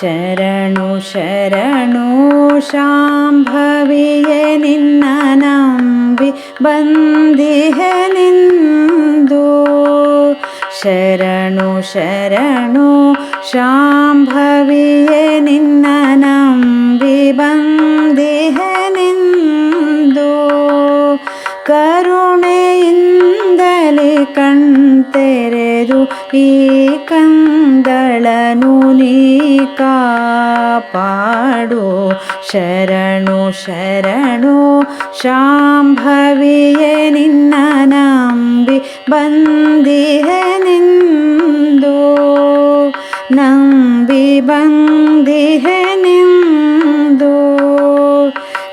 ಶರಣು ಶರಣು ಶಾಂಭವಿಯೇ ನಿನ್ನ ನಂಬಿ ಬಂದಿಹೆನೆಂದು. ಶರಣು ಶರಣು ಶಾಂಭವಿಯೇ ನಿನ್ನ ನಂಬಿ ಬಂದಿಹೆನೆಂದು. ಕರುಣೆಯಿಂದಲೇ ಕಣ್ತೆರೆದು ಈ ಕಂದಳನು ನೀ ಕಾಪಾಡು. ಶರಣು ಶರಣು ಶಾಂಭವಿಯೇ ನಿನ್ನ ನಂಬಿ ಬಂದಿಹೆನೆಂದು. ನಂಬಿ ಬಂದಿಹೆನೆಂದು.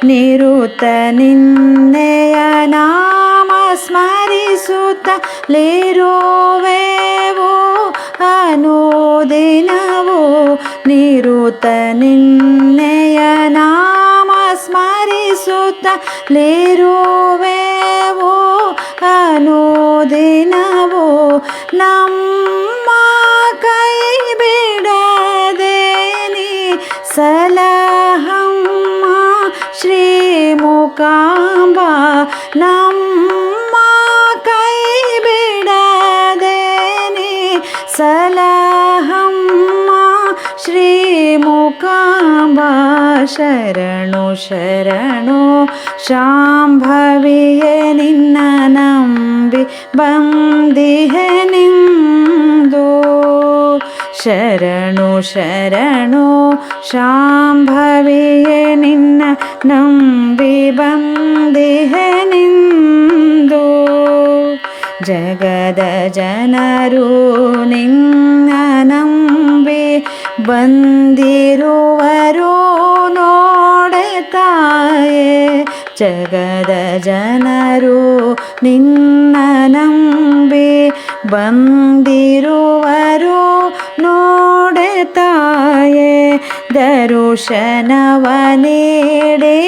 ನಿರುತ ನಿನ್ನೆಯ ನಾಮ ಸ್ಮರಿಸುತ್ತಲಿರುವೆವು ಅನುದಿನವು. ನಿರುತ ನಿನ್ನೆಯ ನಾಮ ಸ್ಮರಿಸುತ್ತಲಿರುವೆವು ಅನುದಿನವು. ನಮ್ಮ ಕೈ ಬಿಡದೆ ನೀ ಸಲಹಮ್ಮ ಶ್ರೀ ಮೂಕಾಂಬ. ನಮ್ಮ ಕೈ ಬಿಡದೆ ನೀ ಸಲಹಮ್ಮ ಶ್ರೀ ಮೂಕಾಂಬ. ಶರಣು ಶರಣು ಶಾಂಭವಿಯೇ ನಿನ್ನ ನಂಬಿ ಬಂದಿಹೆನೆಂದು. ಶರಣು ಶರಣು ಶಾಂಭವಿಯೇ ನಿನ್ನ ನಂಬಿ ಬಂದಿಹೆನೆಂದು. ಜಗದ ಜನರು ನಿನ್ನ ನಂಬಿ ಬಂದಿರುವರು ನೋಡೆ ತಾಯೇ. ಜಗದ ಜನರು ನಿನ್ನ ನಂಬಿ ಬಂದಿರುವರು ನೋಡೆ ತಾಯೇ. ದರುಶನವ ನೀಡಿ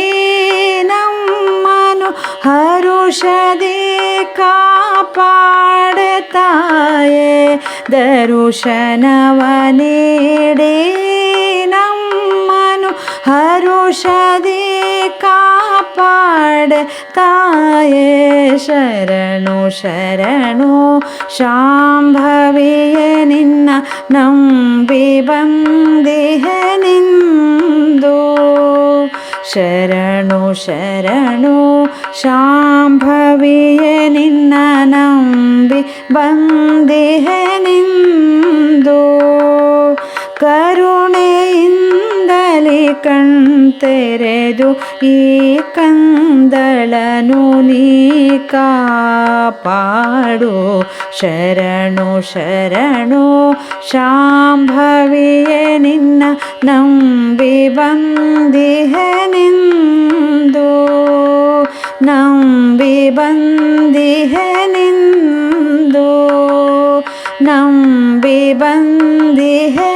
ನಮ್ಮನು ಹರುಷದಿ ಕಾಪಾಡೆ ತಾಯೇ. ದರುಶನವ ನೀಡಿ ನಮ್ಮನು ಹರುಷದಿ ಕಾಪಾಡೆ ತಾಯೇ. ಶರಣು ಶರಣು ಶಾಂಭವಿಯೇ ನಿನ್ನ ನಂಬಿ ಬಂದಿಹೆನೆಂದು. ಶರಣು ಶರಣು ಶಾಂಭವಿಯೇ ನಿನ್ನ ನಂಬಿ ಬಂದಿಹೆನೆಂದು. ಕರುಣೆಯಿಂದಲೇ ಕಣ್ತೆರೆದು ಈ ಕಂದಳನು ನೀ ಕಾಪಾಡು. ಶರಣು ಶರಣು ಶಾಂಭವಿಯೇ ನಿನ್ನ ನಂಬಿ ಬಂದಿಹೆನೆಂದು. ನಂಬಿ ಬಂದಿಹೆನೆಂದು. ನಂಬಿ ಬಂದಿಹೆ